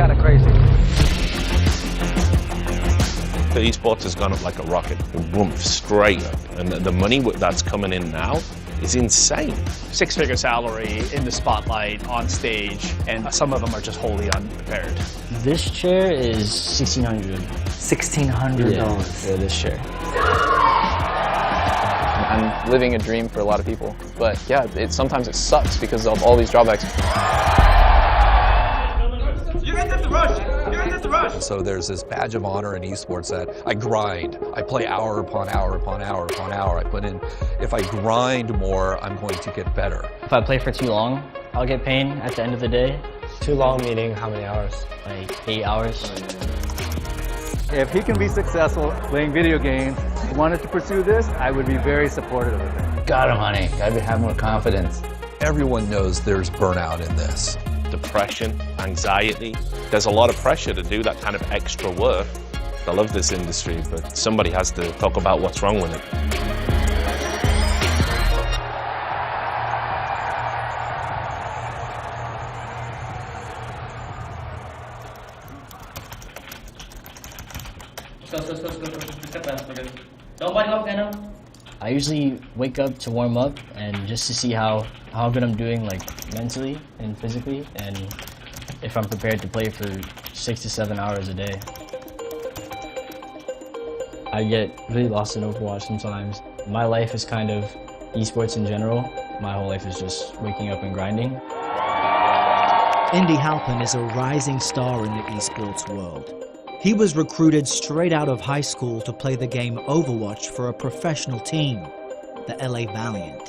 kind of crazy. The esports has gone up like a rocket, boom, straight up. And the money that's coming in now is insane. Six-figure salary in the spotlight, on stage, and some of them are just wholly unprepared. This chair is $1,600. $1,600 for this chair. I'm living a dream for a lot of people, but yeah, sometimes it sucks because of all these drawbacks. So there's this badge of honor in esports that I grind. I play hour upon hour upon hour upon hour. I put in, if I grind more, I'm going to get better. If I play for too long, I'll get pain at the end of the day. Too long meaning how many hours? Like 8 hours. If he can be successful playing video games, wanted to pursue this, I would be very supportive of it. Got him, honey. Gotta have more confidence. Everyone knows there's burnout in this. Depression, anxiety. There's a lot of pressure to do that kind of extra work. I love this industry, but somebody has to talk about what's wrong with it. I usually wake up to warm up and just to see how good I'm doing, like mentally and physically, and if I'm prepared to play for 6 to 7 hours a day. I get really lost in Overwatch sometimes. My life is kind of esports in general. My whole life is just waking up and grinding. Indy Halpin is a rising star in the esports world. He was recruited straight out of high school to play the game Overwatch for a professional team, the LA Valiant.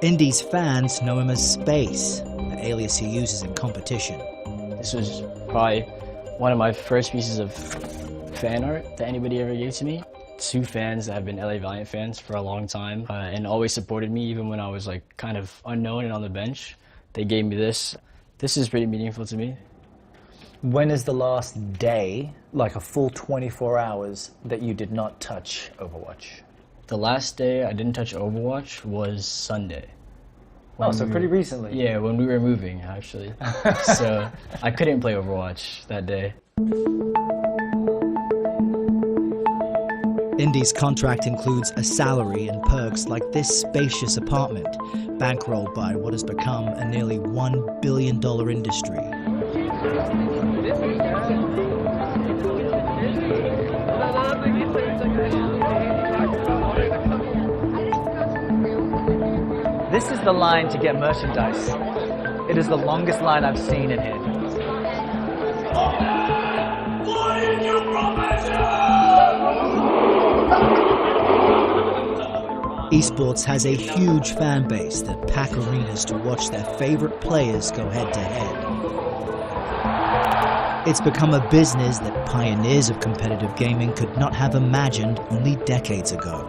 Indy's fans know him as Space, the alias he uses in competition. This was probably one of my first pieces of fan art that anybody ever gave to me. 2 fans that have been LA Valiant fans for a long time and always supported me even when I was like kind of unknown and on the bench. They gave me this. This is pretty meaningful to me. When is the last day, like a full 24 hours, that you did not touch Overwatch? The last day I didn't touch Overwatch was Sunday. Oh, so pretty recently. Yeah, when we were moving, actually. So I couldn't play Overwatch that day. Indy's contract includes a salary and perks like this spacious apartment, bankrolled by what has become a nearly $1 billion industry. This is the line to get merchandise. It is the longest line I've seen in here. Esports has a huge fan base that pack arenas to watch their favorite players go head-to-head. It's become a business that pioneers of competitive gaming could not have imagined only decades ago.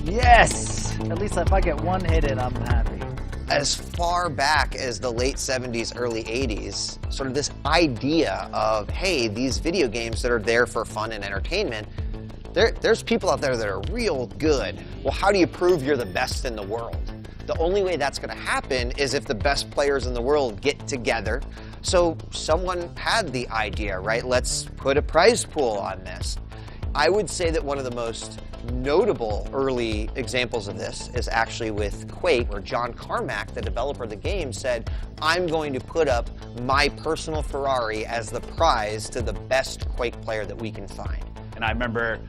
Yes! At least if I get one hit in, I'm happy. As far back as the late 70s, early 80s, sort of this idea of, hey, these video games that are there for fun and entertainment, there's people out there that are real good. Well, how do you prove you're the best in the world? The only way that's going to happen is if the best players in the world get together. So someone had the idea, right? Let's put a prize pool on this. I would say that one of the most notable early examples of this is actually with Quake, where John Carmack, the developer of the game, said, I'm going to put up my personal Ferrari as the prize to the best Quake player that we can find. And I remember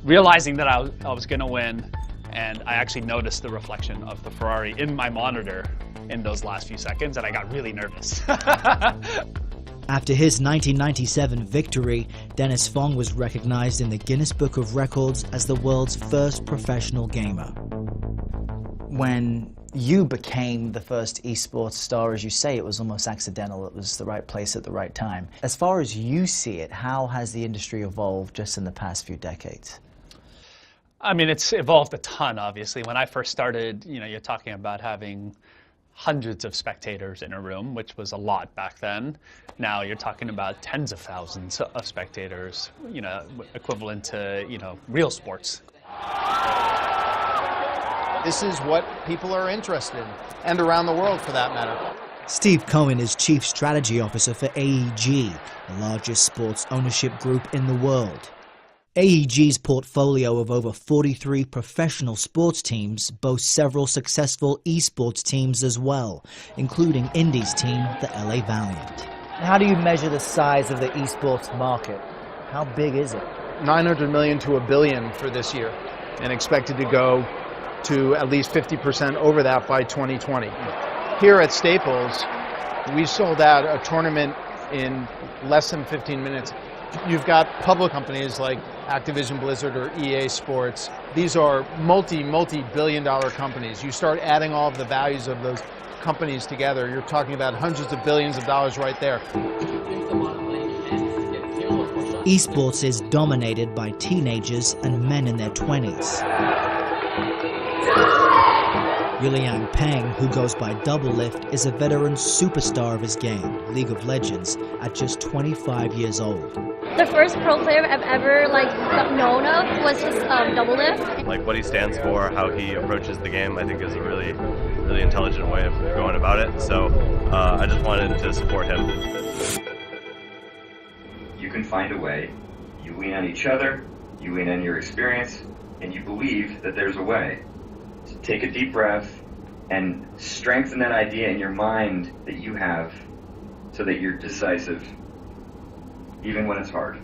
realizing that I was going to win, and I actually noticed the reflection of the Ferrari in my monitor in those last few seconds, and I got really nervous. After his 1997 victory, Dennis Fong was recognized in the Guinness Book of Records as the world's first professional gamer. When you became the first esports star, as you say, it was almost accidental. It was the right place at the right time. As far as you see it, how has the industry evolved just in the past few decades? I mean, it's evolved a ton, obviously. When I first started, you're talking about having hundreds of spectators in a room, which was a lot back then. Now you're talking about tens of thousands of spectators, equivalent to, real sports. This is what people are interested in, and around the world for that matter. Steve Cohen is Chief Strategy Officer for AEG, the largest sports ownership group in the world. AEG's portfolio of over 43 professional sports teams boasts several successful esports teams as well, including Indy's team, the LA Valiant. How do you measure the size of the esports market? How big is it? 900 million to $1 billion for this year, and expected to go to at least 50% over that by 2020. Here at Staples, we sold out a tournament in less than 15 minutes. You've got public companies like Activision Blizzard or EA Sports. These are multi-billion-dollar companies. You start adding all of the values of those companies together, you're talking about hundreds of billions of dollars right there. Esports is dominated by teenagers and men in their 20s. Yuliang Peng, who goes by Doublelift, is a veteran superstar of his game, League of Legends, at just 25 years old. The first pro player I've ever known of was his Doublelift. Like what he stands for, how he approaches the game, I think is a really intelligent way of going about it. So I just wanted to support him. You can find a way. You lean on each other, you lean on your experience, and you believe that there's a way. So take a deep breath and strengthen that idea in your mind that you have so that you're decisive, even when it's hard.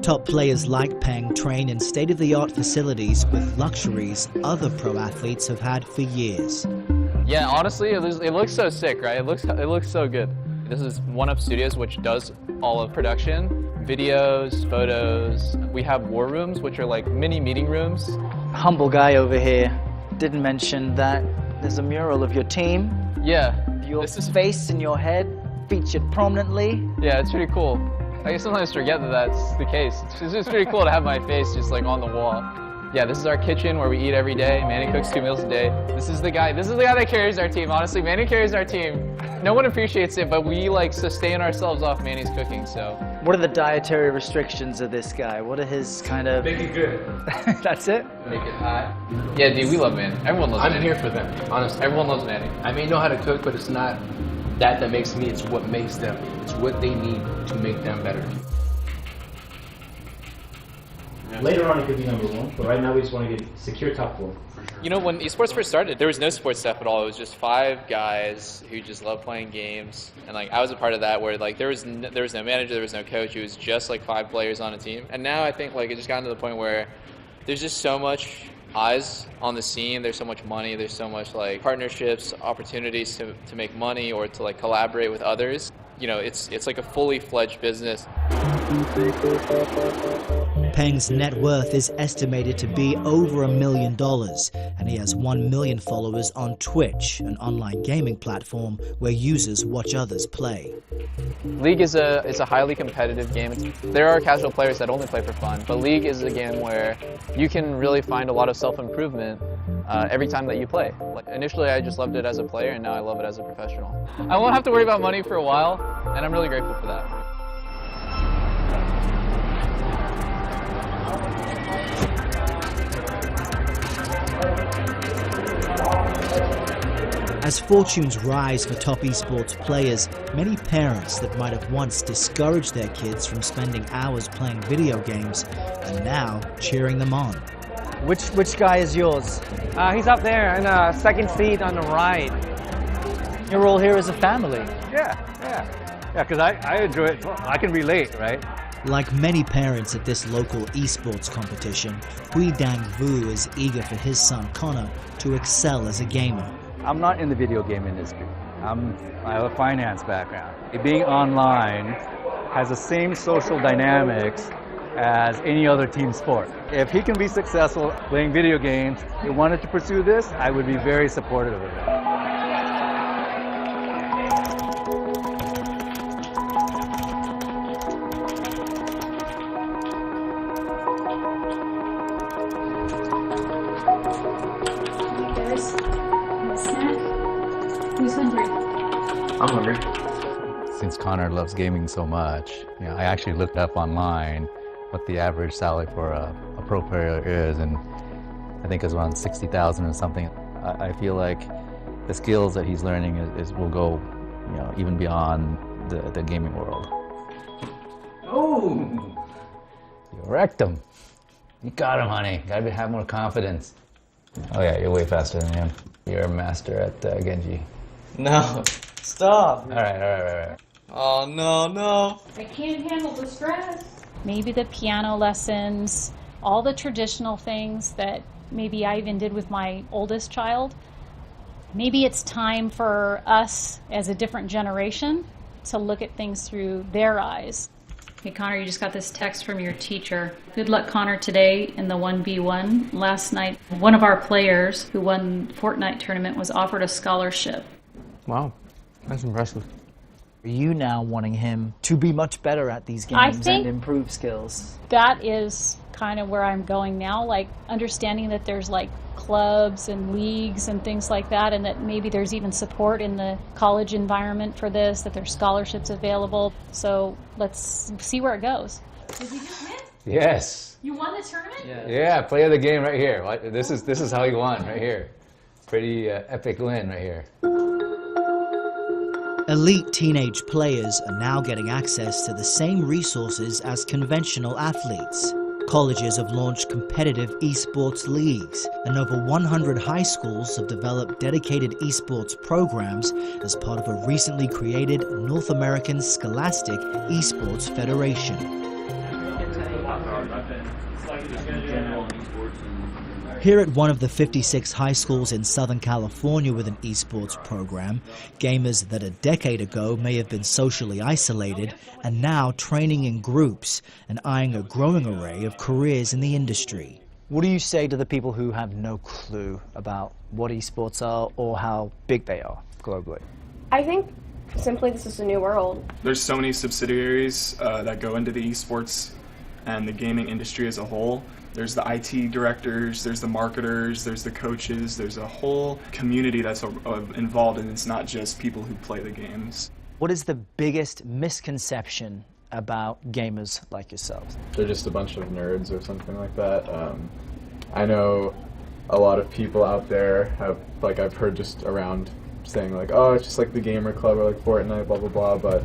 Top players like Peng train in state-of-the-art facilities with luxuries other pro athletes have had for years. Yeah, honestly, it looks so sick, right? It looks so good. This is One Up Studios, which does all of production, videos, photos. We have war rooms, which are like mini meeting rooms. Humble guy over here didn't mention that there's a mural of your team. Yeah. Your face and your head featured prominently. Yeah, it's pretty cool. I sometimes forget that that's the case. It's just pretty cool to have my face just like on the wall. Yeah, this is our kitchen where we eat every day. Manny cooks 2 meals a day. This is the guy that carries our team. Honestly, Manny carries our team. No one appreciates it, but we like sustain ourselves off Manny's cooking, so. What are the dietary restrictions of this guy? What are his kind of... Make it good. That's it? Make it hot. Yeah, dude, we love Manny. Everyone loves Manny. I'm here for them, honestly. Everyone loves Manny. I may know how to cook, but it's not that makes me, it's what makes them. It's what they need to make them better. Later on it could be #1, but right now we just want to get secure top 4. You know, when esports first started, there was no sports staff at all. It was just 5 guys who just loved playing games. And like I was a part of that where like there was no manager, there was no coach. It was just like 5 players on a team. And now I think like it just gotten to the point where there's just so much eyes on the scene. There's so much money. There's so much like partnerships, opportunities to make money or to like collaborate with others. You know, it's like a fully fledged business. Peng's net worth is estimated to be over $1 million, and he has 1 million followers on Twitch, an online gaming platform where users watch others play. League is a highly competitive game. There are casual players that only play for fun, but League is a game where you can really find a lot of self-improvement every time that you play. Like, initially I just loved it as a player, and now I love it as a professional. I won't have to worry about money for a while, and I'm really grateful for that. As fortunes rise for top esports players, many parents that might have once discouraged their kids from spending hours playing video games are now cheering them on. Which guy is yours? He's up there in the second seat on the right. You're all here as a family. Yeah, because I enjoy it. I can relate, right? Like many parents at this local esports competition, Hui Dang Vu is eager for his son Connor to excel as a gamer. I'm not in the video game industry. I have a finance background. Being online has the same social dynamics as any other team sport. If he can be successful playing video games, he wanted to pursue this, I would be very supportive of it. Who's hungry? I'm hungry. Since Connor loves gaming so much, I actually looked up online what the average salary for a pro player is, and I think it's around 60,000 or something. I feel like the skills that he's learning will go, even beyond the gaming world. Oh! You wrecked him. You got him, honey. Gotta have more confidence. Oh yeah, you're way faster than him. You're a master at Genji. No, stop. All right. Oh, no. I can't handle the stress. Maybe the piano lessons, all the traditional things that maybe I even did with my oldest child. Maybe it's time for us as a different generation to look at things through their eyes. Hey Connor, you just got this text from your teacher. Good luck, Connor, today in the 1v1. Last night, one of our players who won the Fortnite tournament was offered a scholarship. Wow, that's impressive. Are you now wanting him to be much better at these games and improve skills? That is kind of where I'm going now, like understanding that there's like clubs and leagues and things like that, and that maybe there's even support in the college environment for this, that there's scholarships available. So let's see where it goes. Did we just win? Yes. You won the tournament? Yeah, play of the game right here. This is how you won right here. Pretty epic win right here. Elite teenage players are now getting access to the same resources as conventional athletes. Colleges have launched competitive esports leagues, and over 100 high schools have developed dedicated esports programs as part of a recently created North American Scholastic Esports Federation. Here at one of the 56 high schools in Southern California with an esports program, gamers that a decade ago may have been socially isolated are now training in groups and eyeing a growing array of careers in the industry. What do you say to the people who have no clue about what esports are or how big they are globally? I think simply this is a new world. There's so many subsidiaries that go into the esports and the gaming industry as a whole. There's the IT directors, there's the marketers, there's the coaches, there's a whole community that's involved, and it's not just people who play the games. What is the biggest misconception about gamers like yourselves? They're just a bunch of nerds or something like that. I know a lot of people out there have, like, I've heard just around saying like, oh, it's just like the gamer club or like Fortnite, blah, blah, blah, but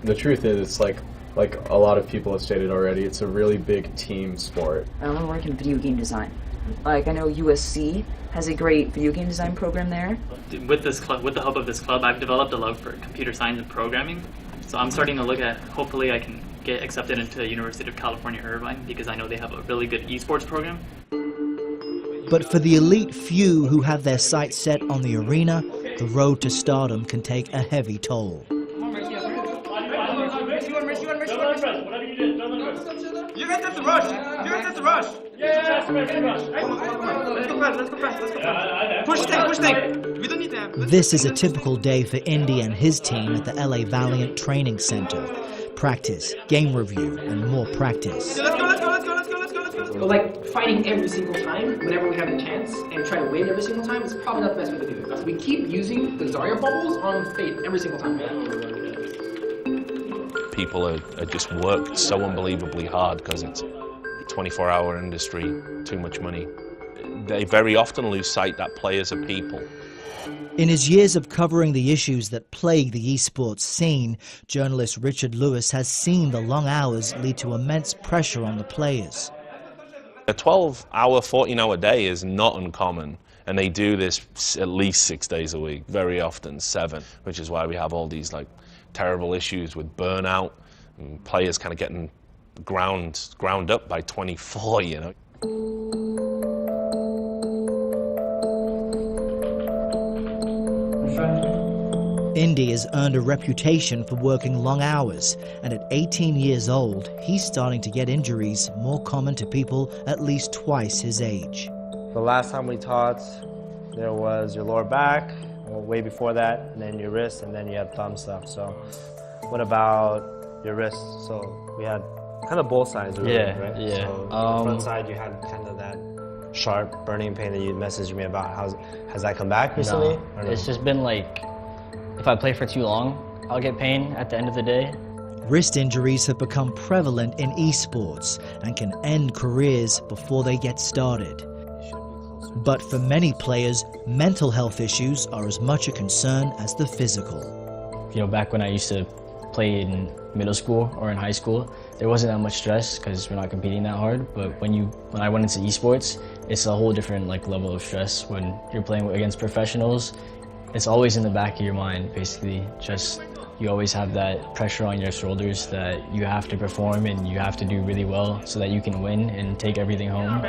the truth is it's like a lot of people have stated already, it's a really big team sport. I want to work in video game design. Like, I know USC has a great video game design program there. With this club, with the help of this club, I've developed a love for computer science and programming. So I'm starting to look at, hopefully I can get accepted into the University of California, Irvine, because I know they have a really good esports program. But for the elite few who have their sights set on the arena, the road to stardom can take a heavy toll. You guys have to rush! You guys have to rush! Yeah, let's go fast. Push tank! We don't need them. This is a typical day for Indy and his team at the LA Valiant Training Center. Practice, game review, and more practice. Let's go. Like, fighting every single time, whenever we have the chance, and try to win every single time is probably not the best way to do it. We keep using the Zarya bubbles on Faith every single time. People are just worked so unbelievably hard because it's a 24-hour industry, too much money. They very often lose sight that players are people. In his years of covering the issues that plague the esports scene, journalist Richard Lewis has seen the long hours lead to immense pressure on the players. A 12-hour, 14-hour day is not uncommon, and they do this at least 6 days a week, very often 7, which is why we have all these like terrible issues with burnout and players kind of getting ground up by 24, you know. Indy has earned a reputation for working long hours, and at 18 years old, he's starting to get injuries more common to people at least twice his age. The last time we taught, there was your lower back, way before that, and then your wrist, and then you had thumb stuff. So what about your wrist? So we had kind of both sides, really, right? Yeah. So the front side, you had kind of that sharp burning pain that you messaged me about. Has that come back recently? No, it's just been like, if I play for too long, I'll get pain at the end of the day. Wrist injuries have become prevalent in esports and can end careers before they get started. But for many players, mental health issues are as much a concern as the physical. You know, back when I used to play in middle school or in high school, there wasn't that much stress because we're not competing that hard. But when I went into esports, it's a whole different level of stress. When you're playing against professionals, it's always in the back of your mind, basically. Just you always have that pressure on your shoulders that you have to perform and you have to do really well so that you can win and take everything home.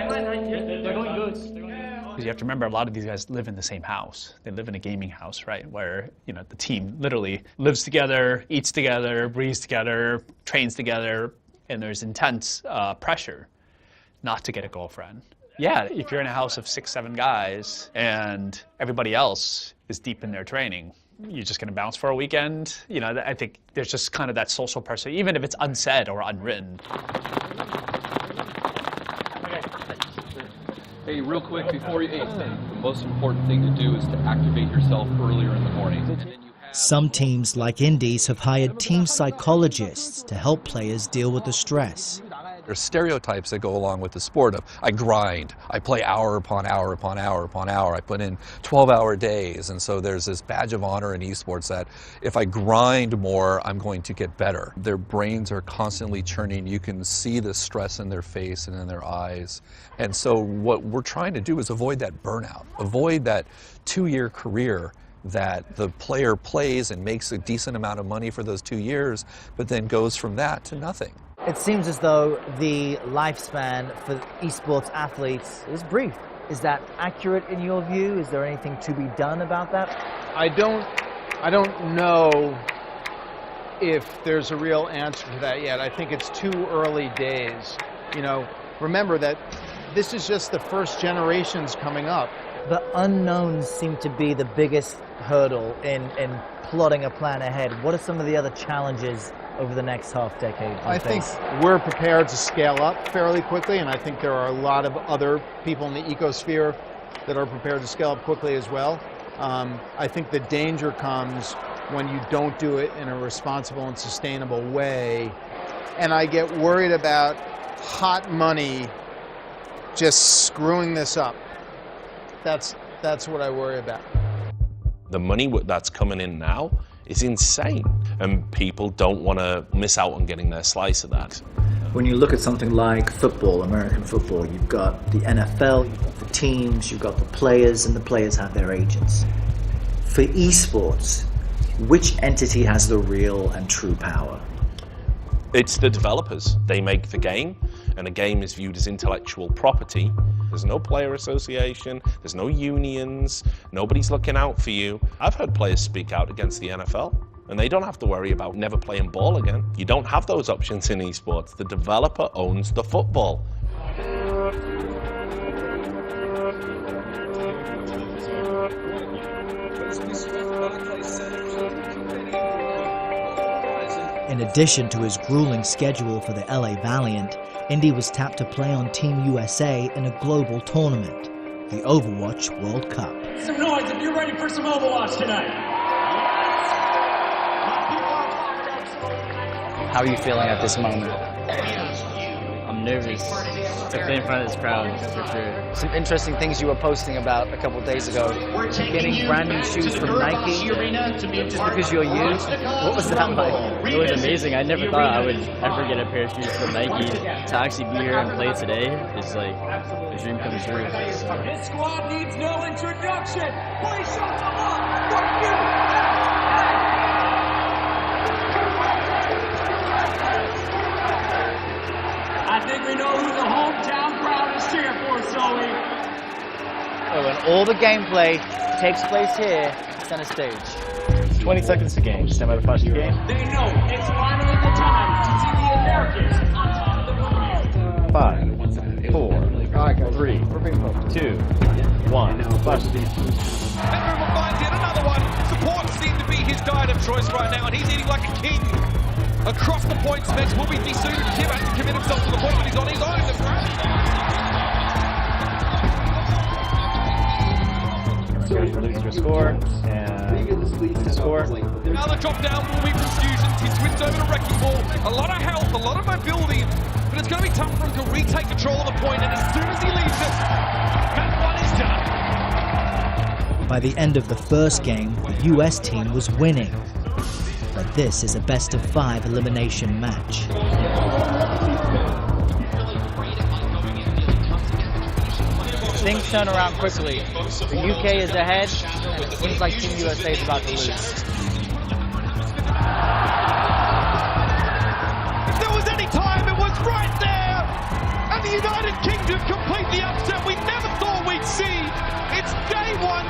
You have to remember, a lot of these guys live in the same house. They live in a gaming house, right? Where, you know, the team literally lives together, eats together, breathes together, trains together, and there's intense pressure not to get a girlfriend. Yeah, if you're in a house of 6, 7 guys and everybody else is deep in their training, you're just going to bounce for a weekend. You know, I think there's just kind of that social pressure, even if it's unsaid or unwritten. Hey, real quick before you eat, the most important thing to do is to activate yourself earlier in the morning. Some teams, like Indies, have hired team psychologists to help players deal with the stress. There's stereotypes that go along with the sport of, I grind, I play hour upon hour upon hour upon hour, I put in 12-hour days, and so there's this badge of honor in esports that if I grind more, I'm going to get better. Their brains are constantly churning, you can see the stress in their face and in their eyes, and so what we're trying to do is avoid that burnout, avoid that 2-year career that the player plays and makes a decent amount of money for those 2 years, but then goes from that to nothing. It seems as though the lifespan for esports athletes is brief. Is that accurate in your view? Is there anything to be done about that? I don't know if there's a real answer to that yet. I think it's too early days. You know, remember that this is just the first generations coming up. The unknowns seem to be the biggest hurdle in plotting a plan ahead. What are some of the other challenges over the next half-decade? I think we're prepared to scale up fairly quickly, and I think there are a lot of other people in the ecosphere that are prepared to scale up quickly as well. I think the danger comes when you don't do it in a responsible and sustainable way, and I get worried about hot money just screwing this up. That's what I worry about. The money that's coming in now is insane, and people don't want to miss out on getting their slice of that. When you look at something like football, American football, you've got the NFL, you've got the teams, you've got the players, and the players have their agents. For esports, which entity has the real and true power? It's the developers. They make the game, and the game is viewed as intellectual property. There's no player association, there's no unions, nobody's looking out for you. I've heard players speak out against the NFL, and they don't have to worry about never playing ball again. You don't have those options in esports. The developer owns the football. In addition to his grueling schedule for the LA Valiant, Indy was tapped to play on Team USA in a global tournament, the Overwatch World Cup. Some noise if you're ready for some Overwatch tonight. How are you feeling at this moment? I'm nervous to play in front of this crowd, for sure. Some interesting things you were posting about a couple of days ago. Getting brand new shoes from Nike just because you're used. What was that like? It was amazing. I never thought I would ever get a pair of shoes from Nike. To actually be here and play today is like a dream come true. This squad needs no introduction. Please shut them up. Fuck you. I think we know who the hometown crowd is cheering for, Zoe. Oh, and all the gameplay takes place here, center stage. 20 seconds to game. Stand by the flash game. They know it's finally the time to see the Americans on top of the world. 5, 4, 3, 2, 1. Flash. Henry finds yet another one. Support seems to be his diet of choice right now, and he's eating like a king. Across the points, Spence will be suited. Kim has to commit himself to the point, but he's on his own. So release your score, and score. Now the drop down will be from Fusions. He swings over to Wrecking Ball. A lot of health, a lot of mobility, but it's going to be tough for him to retake control of the point, and as soon as he leaves it, that one is done. By the end of the first game, the US team was winning. But this is a best-of-5 elimination match. Things turn around quickly. The UK is ahead, and it seems like Team USA is about to lose. If there was any time, it was right there! And the United Kingdom complete the upset we never thought we'd see! It's game one,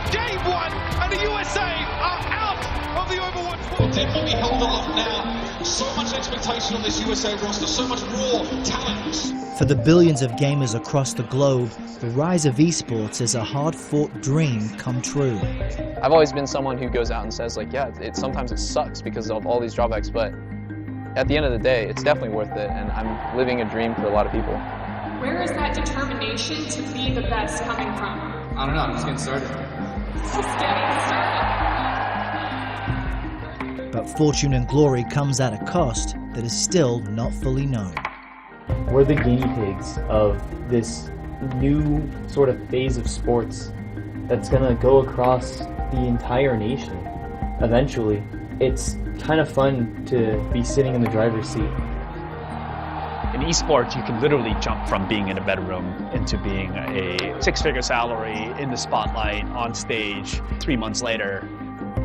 and the USA are out of the Overwatch World. The team will be held aloft now. So much expectation on this USA roster, so much raw talent. For the billions of gamers across the globe, the rise of esports is a hard-fought dream come true. I've always been someone who goes out and says, like, yeah, sometimes it sucks because of all these drawbacks, but at the end of the day, it's definitely worth it, and I'm living a dream for a lot of people. Where is that determination to be the best coming from? I don't know, I'm just getting started. Just getting started. But fortune and glory comes at a cost that is still not fully known. We're the guinea pigs of this new sort of phase of sports that's gonna go across the entire nation eventually. It's kind of fun to be sitting in the driver's seat. In esports, you can literally jump from being in a bedroom into being a six-figure salary in the spotlight on stage 3 months later,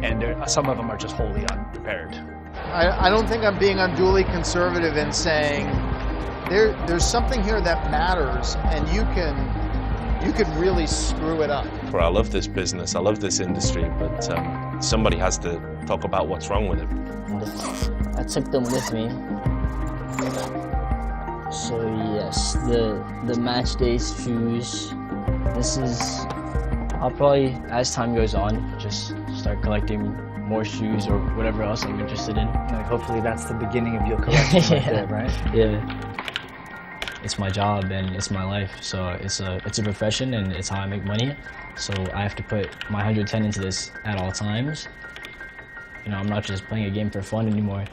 and some of them are just wholly unprepared. I don't think I'm being unduly conservative in saying there's something here that matters, and you can really screw it up. I love this business, I love this industry, but somebody has to talk about what's wrong with it. I took them with me. So yes, the match days shoes. This is, I'll probably, as time goes on, just start collecting more shoes or whatever else I'm interested in. Like hopefully that's the beginning of your collection right there, right? Yeah. It's my job and it's my life, so it's a profession and it's how I make money. So I have to put my 110 into this at all times. You know, I'm not just playing a game for fun anymore.